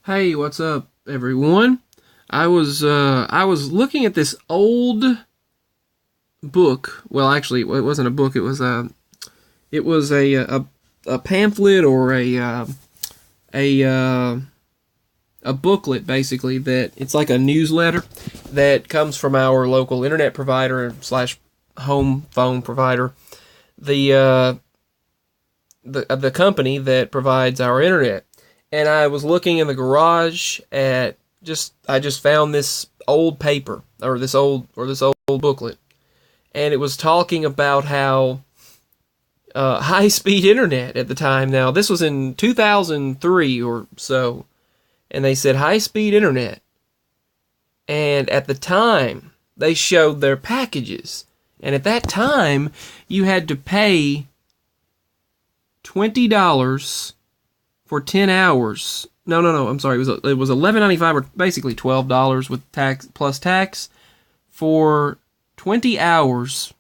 Hey, what's up, everyone? I was looking at this old book. Well, actually, it wasn't a book. It was a pamphlet or a uh, a booklet, basically. That it's like a newsletter that comes from our local internet provider slash home phone provider. The the company that provides our internet. And I was looking in the garage at I just found this old paper or this old booklet, and it was talking about how high speed internet at the time. Now this was in 2003 or so, and they said high speed internet, and at the time they showed their packages, and at that time you had to pay $20 for 10 hours. No. I'm sorry. It was $11.95 or basically $12 with tax plus tax for 20 hours.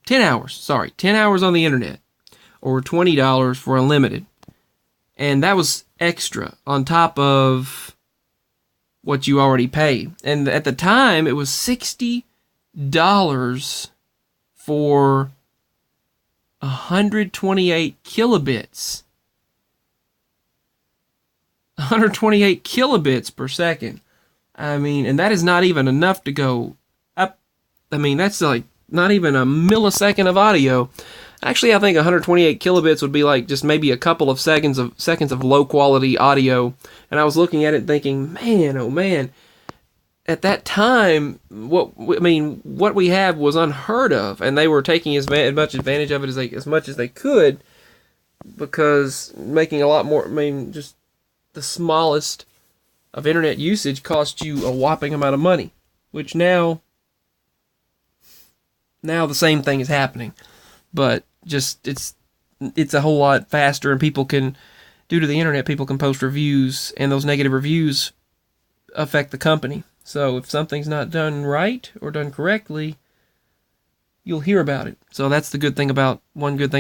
10 hours. Sorry, 10 hours on the internet, or $20 for unlimited, and that was extra on top of what you already pay. And at the time, it was $60 for 128 kilobits. 128 kilobits per second. I mean, and that is not even enough to go up. I mean, that's like not even a millisecond of audio. Actually, I think 128 kilobits would be like just maybe a couple of seconds of low quality audio. And I was looking at it thinking, man, oh man, at that time, what we had was unheard of, and they were taking as much advantage of it as much as they could, because making a lot more. I mean, just the smallest of internet usage costs you a whopping amount of money, which now the same thing is happening, but just it's a whole lot faster, and people can, due to the internet, people can post reviews, and those negative reviews affect the company. So if something's not done right or done correctly, you'll hear about it. So that's one good thing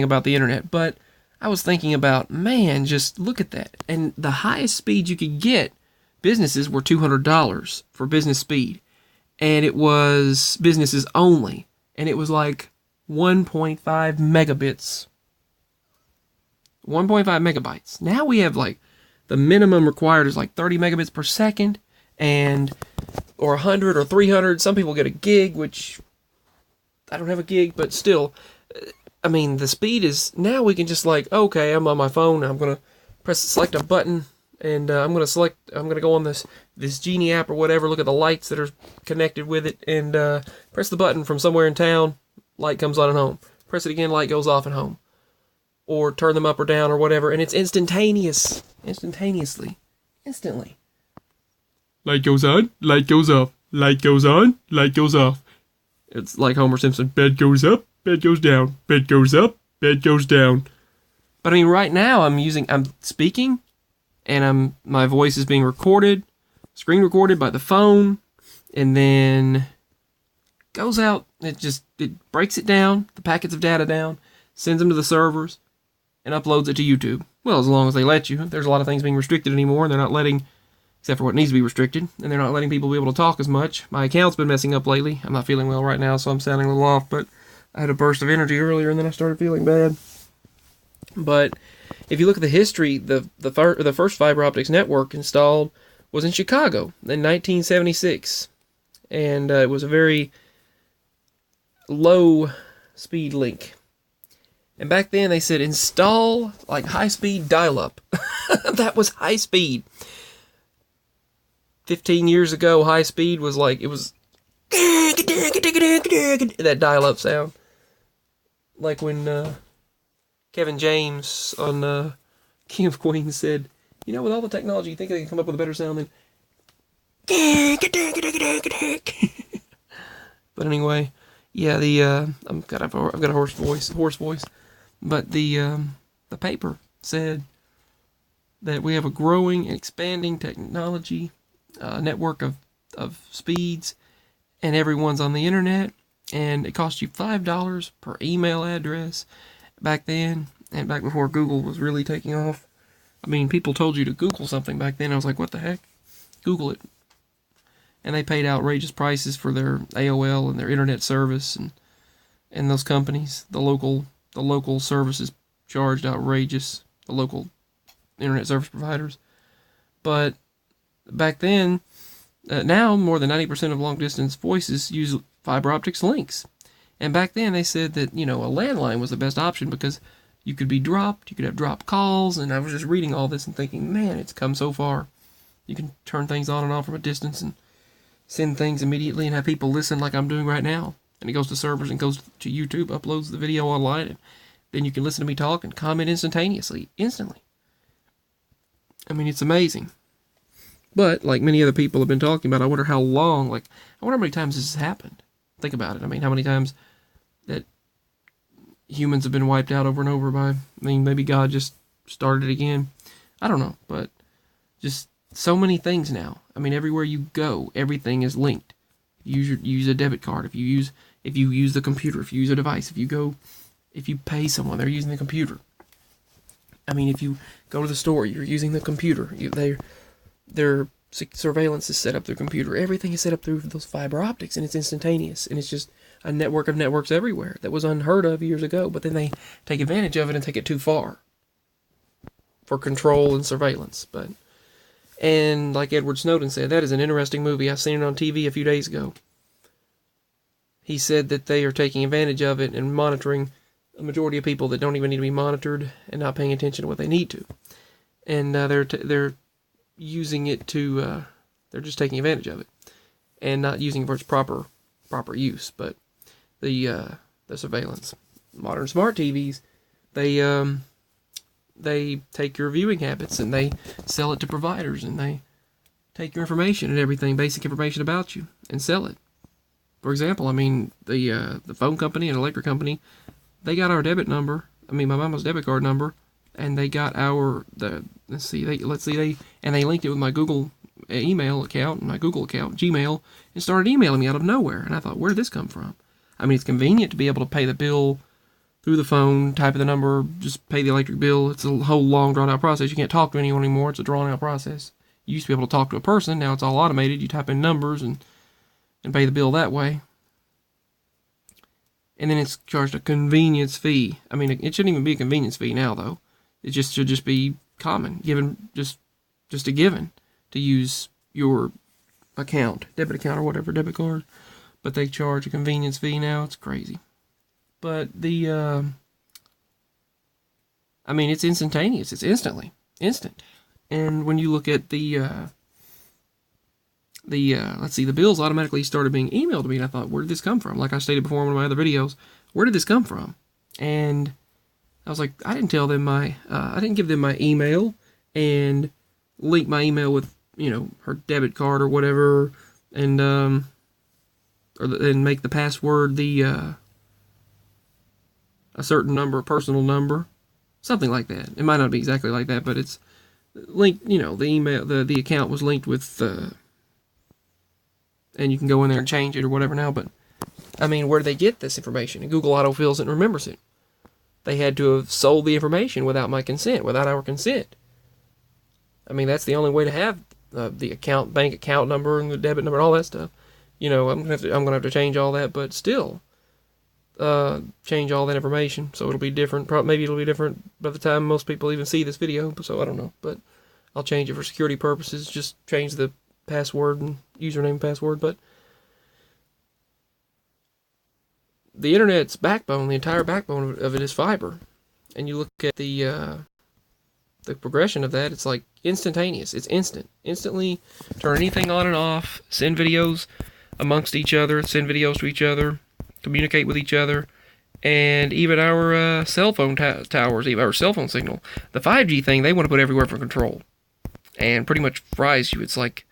about the internet. But I was thinking about, man, just look at that. And the highest speed you could get, businesses were $200 for business speed. And it was businesses only. And it was like 1.5 megabits. 1.5 megabytes. Now we have like, the minimum required is like 30 megabits per second. Or 100 or 300. Some people get a gig, which I don't have a gig, but still, I mean, the speed is, now we can just like, okay, I'm on my phone, I'm going to select a button, and I'm going to go on this Genie app or whatever, look at the lights that are connected with it, and press the button from somewhere in town, light comes on at home. Press it again, light goes off at home. Or turn them up or down or whatever, and it's instantaneously. Instantly. Light goes on, light goes off, light goes on, light goes off. It's like Homer Simpson, bed goes up, bed goes down, bed goes up, bed goes down. But I mean, right now I'm speaking, and my voice is being recorded, screen recorded by the phone, and then goes out. It breaks it down, the packets of data down, sends them to the servers, and uploads it to YouTube. Well, as long as they let you. There's a lot of things being restricted anymore, and they're not letting, except for what needs to be restricted, and they're not letting people be able to talk as much. My account's been messing up lately. I'm not feeling well right now, so I'm sounding a little off, but I had a burst of energy earlier, and then I started feeling bad. But if you look at the history, the first fiber optics network installed was in Chicago in 1976, and it was a very low speed link. And back then they said install like high speed dial-up. That was high speed. 15 years ago, high speed was like, it was that dial-up sound. Like when Kevin James on King of Queens said, with all the technology, you think they can come up with a better sound than... But anyway, yeah, I've got a hoarse voice. But the paper said that we have a growing and expanding technology network of speeds, and everyone's on the internet, and it costs you $5 per email address back then, and back before Google was really taking off. I mean, people told you to Google something back then. I was like, what the heck? Google it. And they paid outrageous prices for their AOL and their internet service, and those companies, the local services charged outrageous, the local internet service providers. But back then, now more than 90% of long distance voices use fiber optics links. And back then they said that, a landline was the best option because you could be dropped, you could have dropped calls, and I was just reading all this and thinking, man, it's come so far. You can turn things on and off from a distance and send things immediately and have people listen like I'm doing right now. And it goes to servers and goes to YouTube, uploads the video online, and then you can listen to me talk and comment instantaneously, instantly. I mean, it's amazing. But, like many other people have been talking about, I wonder how many times this has happened. Think about it. I mean, how many times that humans have been wiped out over and over by, maybe God just started it again. I don't know, but just so many things now. I mean, everywhere you go, everything is linked. You use a debit card, if you use the computer, if you use a device, if you pay someone, they're using the computer. I mean, if you go to the store, you're using the computer. Their surveillance is set up through computer. Everything is set up through those fiber optics, and it's instantaneous, and it's just a network of networks everywhere that was unheard of years ago, but then they take advantage of it and take it too far for control and surveillance. And like Edward Snowden said, that is an interesting movie. I seen it on TV a few days ago. He said that they are taking advantage of it and monitoring a majority of people that don't even need to be monitored and not paying attention to what they need to. And they're using it to, they're just taking advantage of it and not using it for its proper use. But the surveillance, modern smart TVs, they take your viewing habits and they sell it to providers, and they take your information and everything, basic information about you, and sell it. For example, I mean, the phone company and electric company, they got our debit number. I mean, my mama's debit card number, and they got they linked it with my Google email account and my Google account, Gmail, and started emailing me out of nowhere. And I thought, where did this come from? I mean, it's convenient to be able to pay the bill through the phone, type in the number, just pay the electric bill. It's a whole long, drawn-out process. You can't talk to anyone anymore. It's a drawn-out process. You used to be able to talk to a person. Now it's all automated. You type in numbers and pay the bill that way. And then it's charged a convenience fee. I mean, it shouldn't even be a convenience fee now, though. It should just be common, given, just a given to use your account, debit account or whatever, debit card. But they charge a convenience fee now. It's crazy. But I mean, it's instantaneous. It's instant. And when you look at let's see, the bills automatically started being emailed to me, and I thought, where did this come from? Like I stated before in one of my other videos, where did this come from? And I was like, I didn't give them my email and link my email with, her debit card or whatever, and make the password a certain number, a personal number, something like that. It might not be exactly like that, but it's linked, the email, the account was linked with, and you can go in there and change it or whatever now, but, I mean, where do they get this information? And Google autofills it and remembers it. They had to have sold the information without my consent, without our consent. I mean, that's the only way to have the bank account number and the debit number and all that stuff. I'm gonna have to change all that, but still, change all that information, so it'll be different. Maybe it'll be different by the time most people even see this video, so I don't know, but I'll change it for security purposes, just change the password and username and password. But the internet's backbone, the entire backbone of it is fiber, and you look at the progression of that, it's like instantaneous. It's instantly turn anything on and off, send videos amongst each other, send videos to each other, communicate with each other, and even our cell phone towers, even our cell phone signal. The 5G thing, they want to put everywhere for control, and pretty much fries you. It's like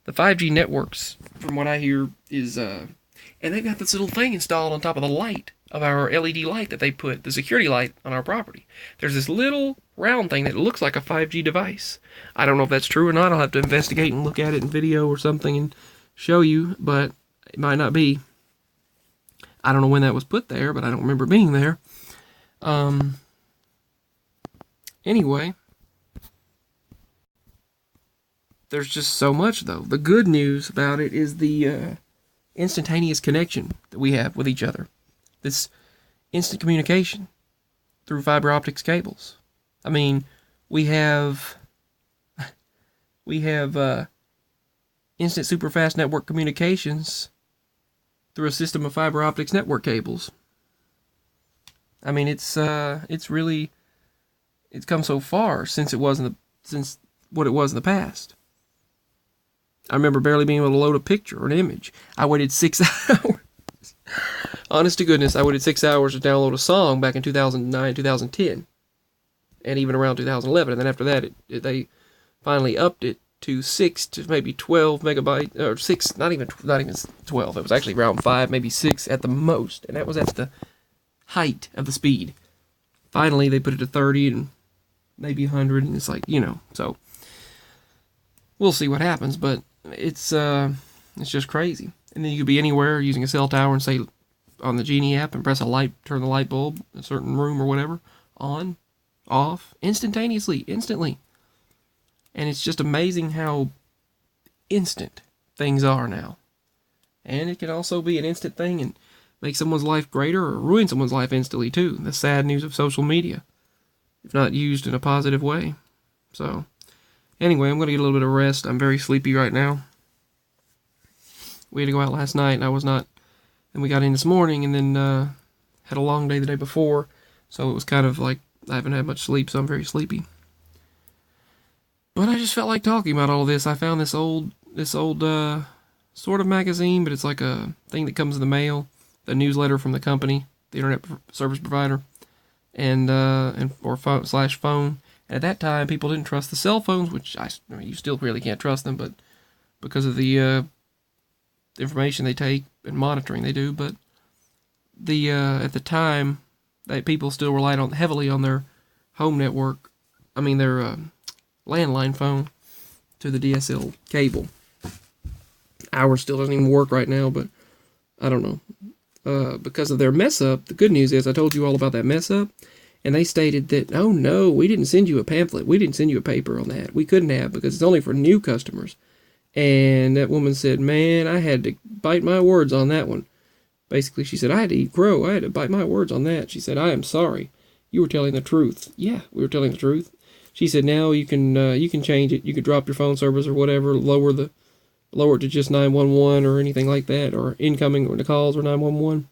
the 5G networks, from what I hear, is and they've got this little thing installed on top of the light, of our LED light that they put, the security light on our property. There's this little round thing that looks like a 5G device. I don't know if that's true or not. I'll have to investigate and look at it in video or something and show you, but it might not be. I don't know when that was put there, but I don't remember being there. Anyway, there's just so much, though. The good news about it is the instantaneous connection that we have with each other. This instant communication through fiber optics cables. I mean, we have instant super fast network communications through a system of fiber optics network cables. I mean, it's come so far since what it was in the past. I remember barely being able to load a picture or an image. I waited 6 hours. Honest to goodness, I waited 6 hours to download a song back in 2009, 2010, and even around 2011. And then after that, they finally upped it to 6 to maybe 12 megabytes, or 6, not even 12. It was actually around 5, maybe 6 at the most, and that was at the height of the speed. Finally, they put it to 30 and maybe 100, and it's like, so we'll see what happens, but it's just crazy. And then you could be anywhere using a cell tower and say on the Genie app and press a light, turn the light bulb in a certain room or whatever, on, off, instantly. And it's just amazing how instant things are now. And it can also be an instant thing and make someone's life greater or ruin someone's life instantly too. The sad news of social media, if not used in a positive way. So, anyway, I'm going to get a little bit of rest. I'm very sleepy right now. We had to go out last night, and I was not. And we got in this morning, and then had a long day the day before. So it was kind of like I haven't had much sleep, so I'm very sleepy. But I just felt like talking about all this. I found this old sort of magazine, but it's like a thing that comes in the mail, the newsletter from the company, the internet service provider, or phone. And at that time, people didn't trust the cell phones, which I mean, you still really can't trust them, but because of the information they take and monitoring they do. But at the time, people still relied heavily on their home network. I mean their landline phone to the DSL cable. Ours still doesn't even work right now, but I don't know. Because of their mess up, the good news is I told you all about that mess up, and they stated that, oh no, we didn't send you a pamphlet. We didn't send you a paper on that. We couldn't have because it's only for new customers. And that woman said, man, I had to bite my words on that one. Basically, she said, I had to eat crow. I had to bite my words on that. She said, I am sorry. You were telling the truth. Yeah, we were telling the truth. She said, now you can change it. You could drop your phone service or whatever, lower it to just 911 or anything like that, or incoming or the calls or 911,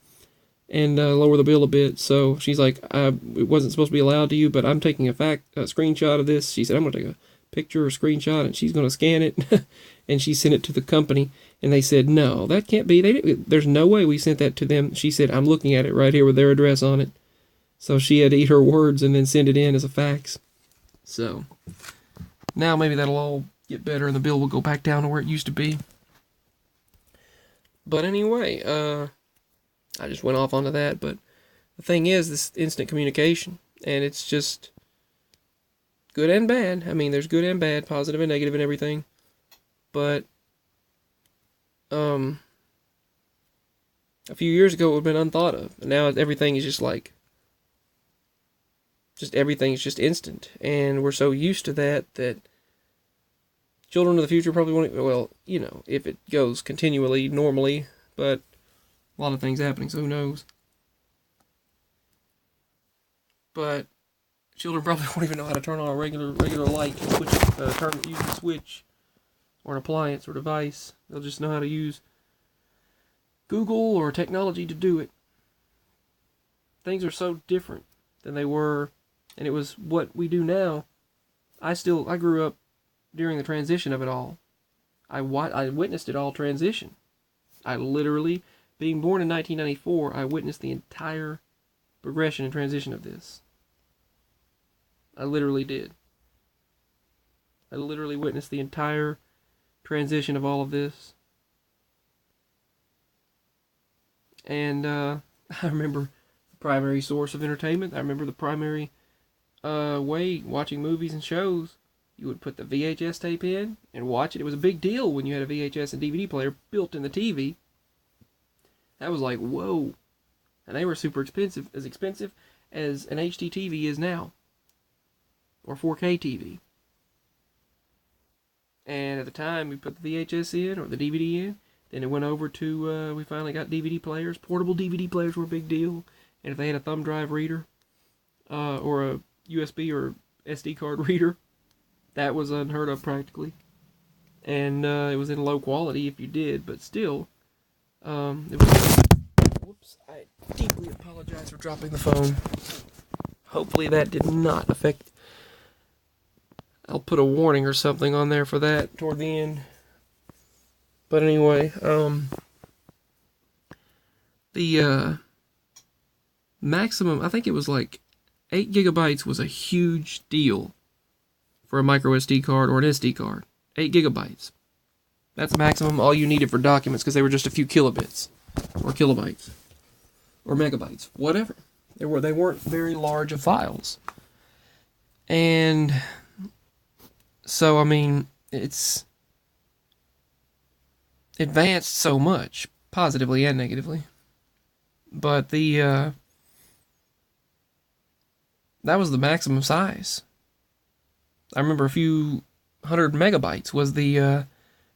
and lower the bill a bit. So she's like, it wasn't supposed to be allowed to you, but I'm taking a screenshot of this. She said, I'm going to take a picture or screenshot, and she's going to scan it, and she sent it to the company, and they said, no, that can't be. There's no way we sent that to them. She said, I'm looking at it right here with their address on it. So she had to eat her words and then send it in as a fax. So now maybe that'll all get better and the bill will go back down to where it used to be. But anyway, I just went off onto that. But the thing is, this instant communication, and it's just good and bad. I mean, there's good and bad, positive and negative and everything. But a few years ago it would have been unthought of. And now everything is everything's just instant, and we're so used to that children of the future probably won't, well, if it goes continually, normally, but a lot of things happening, so who knows. But children probably won't even know how to turn on a regular light, use a switch, or an appliance or device. They'll just know how to use Google or technology to do it. Things are so different than they were. And it was what we do now. I grew up during the transition of it all. I witnessed it all transition. I literally, being born in 1994, I witnessed the entire progression and transition of this. I literally did. I literally witnessed the entire transition of all of this. And I remember the primary source of entertainment. I remember the primary way watching movies and shows. You would put the VHS tape in and watch it. It was a big deal when you had a VHS and DVD player built in the TV. That was like, whoa. And they were super expensive, as expensive as an HD TV is now. Or 4K TV. And at the time, we put the VHS in or the DVD in. Then it went over to, we finally got DVD players. Portable DVD players were a big deal. And if they had a thumb drive reader, or a USB or SD card reader, that was unheard of practically. And it was in low quality if you did, but still, it was. Whoops! I deeply apologize for dropping the phone. Hopefully that did not affect. I'll put a warning or something on there for that toward the end. But anyway, the maximum, I think it was like 8 gigabytes was a huge deal for a micro SD card or an SD card. 8 gigabytes. That's maximum all you needed for documents because they were just a few kilobits or kilobytes or megabytes, whatever. They weren't very large of files. And so, I mean, it's advanced so much, positively and negatively. But that was the maximum size. I remember a few 100 megabytes was the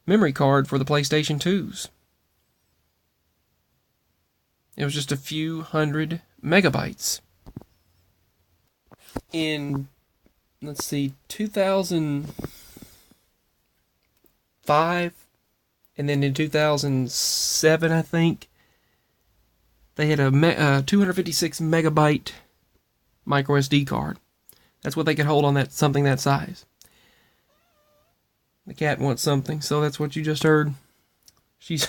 memory card for the PlayStation 2s. It was just a few 100 megabytes. In, let's see, 2005, and then in 2007, I think, they had a 256 megabyte micro SD card. That's what they could hold on that something that size. The cat wants something, so that's what you just heard. She's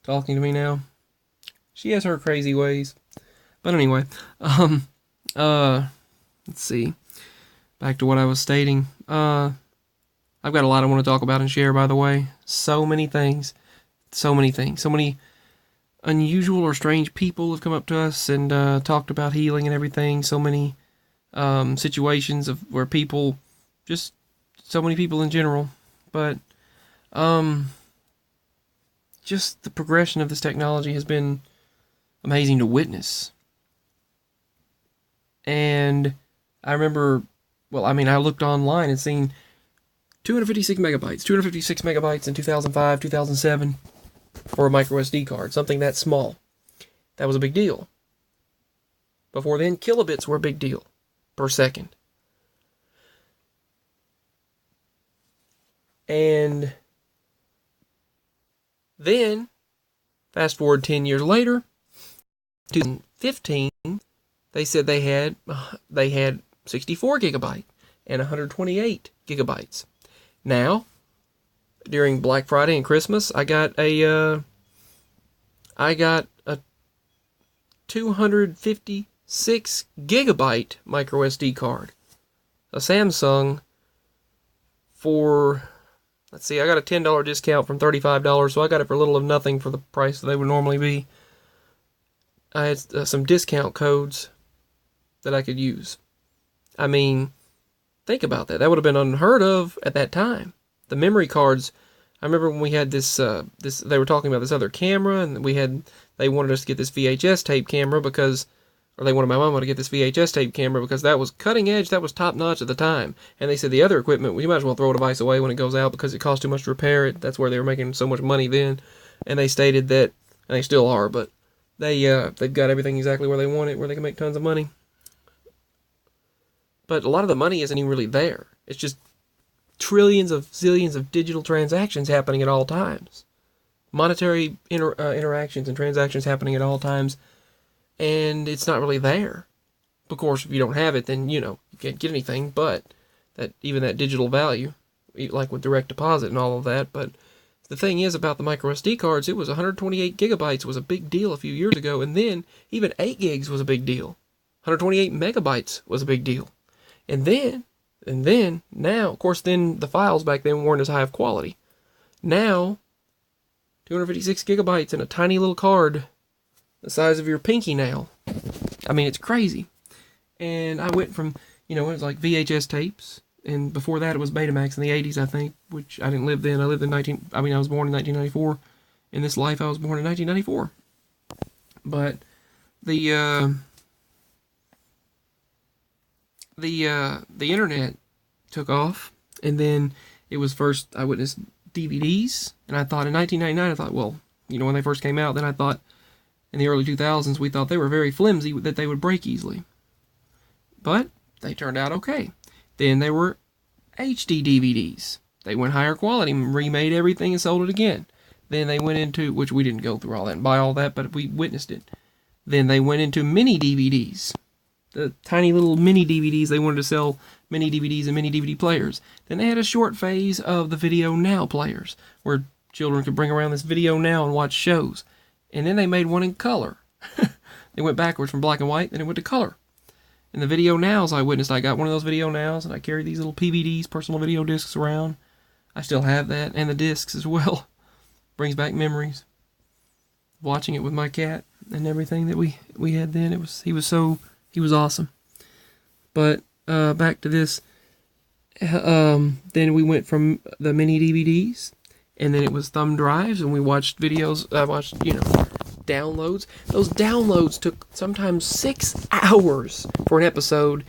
talking to me now. She has her crazy ways. But anyway, let's see. Back to what I was stating. I've got a lot I want to talk about and share, by the way. So many things. So many things. So many unusual or strange people have come up to us and talked about healing and everything. So many situations of where people, just so many people in general. But just the progression of this technology has been amazing to witness. And I remember, well, I mean, I looked online and seen 256 megabytes in 2005, 2007 for a micro SD card, something that small. That was a big deal. Before then, kilobits were a big deal per second. And then, fast forward 10 years later, 2015, they said they had 64 gigabyte and 128 gigabytes. Now, during Black Friday and Christmas, I got a 256 gigabyte micro SD card, a Samsung, for, let's see, I got a $10 discount from $35, so I got it for a little of nothing for the price that they would normally be. I had some discount codes that I could use. I mean, think about that. That would have been unheard of at that time. The memory cards, I remember when we had this, they were talking about this other camera, and they wanted us to get this VHS tape camera because, or they wanted my mama to get this VHS tape camera because that was cutting edge, that was top notch at the time. And they said the other equipment, well, you might as well throw a device away when it goes out because it costs too much to repair it. That's where they were making so much money then. And they stated that, and they still are, but they've got everything exactly where they want it, where they can make tons of money. But a lot of the money isn't even really there. It's just trillions of zillions of digital transactions happening at all times. Monetary interactions and transactions happening at all times. And it's not really there. Of course, if you don't have it, then, you can't get anything. But even that digital value, like with direct deposit and all of that. But the thing is about the micro SD cards, it was 128 gigabytes was a big deal a few years ago. And then even 8 gigs was a big deal. 128 megabytes was a big deal. And then, now, of course, then the files back then weren't as high of quality. Now, 256 gigabytes in a tiny little card the size of your pinky nail. I mean, it's crazy. And I went from, it was like VHS tapes, and before that it was Betamax in the 80s, I think, which I didn't live then. I was born in 1994. In this life, I was born in 1994. But the internet took off, and then it was first Eyewitness DVDs, and I thought in 1999, I thought, well, you know, when they first came out, then I thought in the early 2000s, we thought they were very flimsy, that they would break easily. But they turned out okay. Then they were HD DVDs. They went higher quality, remade everything and sold it again. Then they went into, which we didn't go through all that and buy all that, but we witnessed it. Then they went into mini DVDs. The tiny little mini DVDs, they wanted to sell mini DVDs and mini DVD players. Then they had a short phase of the Video Now players, where children could bring around this Video Now and watch shows. And then they made one in color. They went backwards from black and white, then it went to color. And the Video Nows I witnessed, I got one of those Video Nows, and I carried these little PVDs, personal video discs, around. I still have that, and the discs as well. Brings back memories. Watching it with my cat and everything that we had then. He was awesome. But back to this. Then we went from the mini DVDs, and then it was thumb drives, and we watched videos. I watched, downloads. Those downloads took sometimes 6 hours for an episode,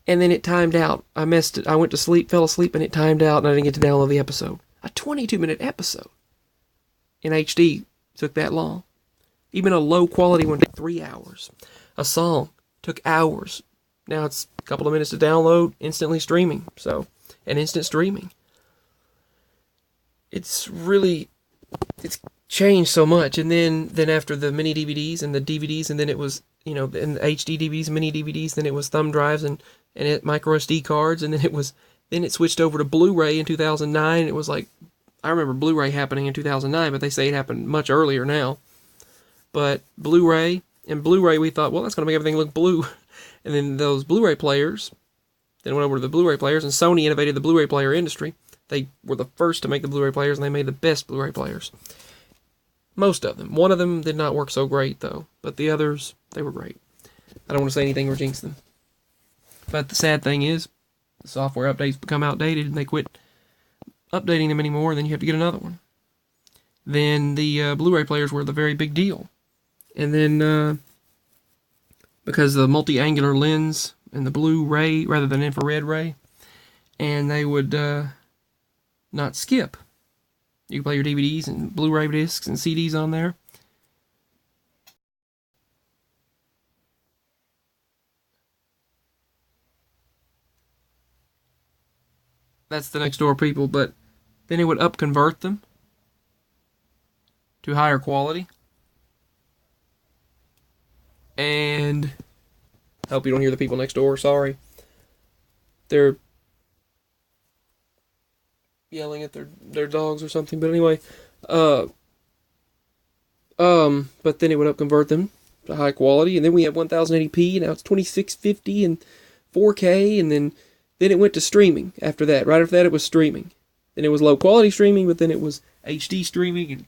and then it timed out. I missed it. I went to sleep, fell asleep, and it timed out, and I didn't get to download the episode. A 22-minute episode in HD took that long. Even a low quality one took 3 hours. A song took hours. Now it's a couple of minutes to download, instantly streaming. So, and instant streaming. It's changed so much. And then after the mini DVDs and the DVDs, and then it was, and the HD DVDs, mini DVDs, then it was thumb drives and micro SD cards, and then it switched over to Blu-ray in 2009. It was like, I remember Blu-ray happening in 2009, but they say it happened much earlier now. But Blu-ray, we thought, well, that's going to make everything look blue. And then those Blu-ray players, then went over to the Blu-ray players, and Sony innovated the Blu-ray player industry. They were the first to make the Blu-ray players, and they made the best Blu-ray players. Most of them. One of them did not work so great, though. But the others, they were great. I don't want to say anything or jinx them. But the sad thing is, the software updates become outdated, and they quit updating them anymore, and then you have to get another one. Then the Blu-ray players were the very big deal. And then, because the multi-angular lens and the Blu-ray rather than infrared ray, and they would not skip. You could play your DVDs and Blu-ray discs and CDs on there. That's the next door people, but then it would upconvert them to higher quality. And I hope you don't hear the people next door, sorry. They're yelling at their dogs or something, but anyway, but then it would upconvert them to high quality, and then we have 1080p, now it's 2650 and 4K, and then it went to streaming after that. Right after that, it was streaming. Then it was low quality streaming, but then it was HD streaming, and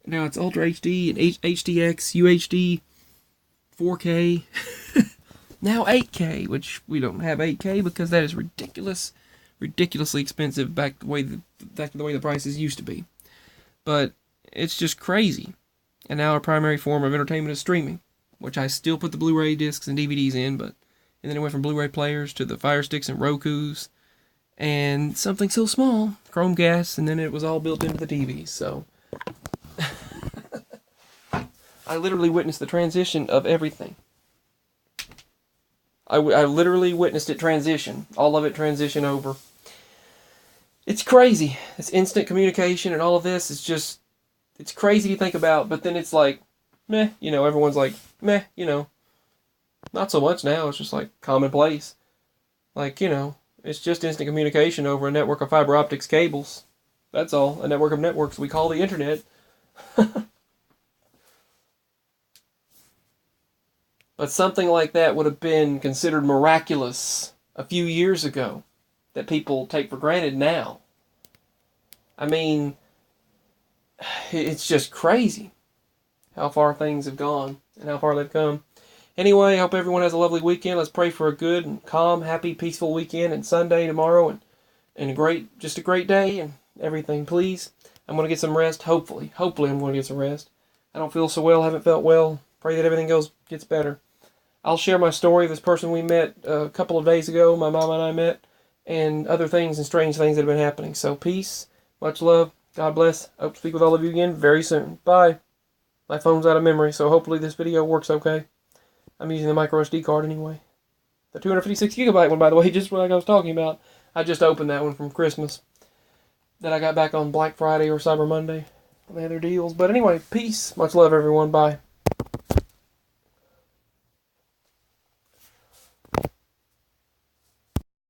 now it's Ultra HD and HDX, UHD, 4K, now 8K, which we don't have 8K because that is ridiculously expensive back to the way the prices used to be. But it's just crazy. And now our primary form of entertainment is streaming, which I still put the Blu-ray discs and DVDs in, and then it went from Blu-ray players to the Fire Sticks and Rokus, and something so small, Chromecast, and then it was all built into the TVs, so I literally witnessed the transition of everything. I literally witnessed it transition. All of it transition over. It's crazy. It's instant communication and all of this. It's crazy to think about, but then it's like, meh, everyone's like, meh, not so much now. It's just like commonplace. Like, it's just instant communication over a network of fiber optics cables. That's all. A network of networks we call the internet. But something like that would have been considered miraculous a few years ago that people take for granted now. I mean, it's just crazy how far things have gone and how far they've come. Anyway, I hope everyone has a lovely weekend. Let's pray for a good and calm, happy, peaceful weekend and Sunday tomorrow and a great day and everything, please. I'm going to get some rest, hopefully. Hopefully I'm going to get some rest. I don't feel so well, haven't felt well. Pray that everything gets better. I'll share my story of this person we met a couple of days ago, my mom and I met, and other things and strange things that have been happening. So peace, much love, God bless. Hope to speak with all of you again very soon. Bye. My phone's out of memory, so hopefully this video works okay. I'm using the micro SD card anyway. The 256 gigabyte one, by the way, just like I was talking about. I just opened that one from Christmas that I got back on Black Friday or Cyber Monday. They had their deals. But anyway, peace. Much love, everyone. Bye.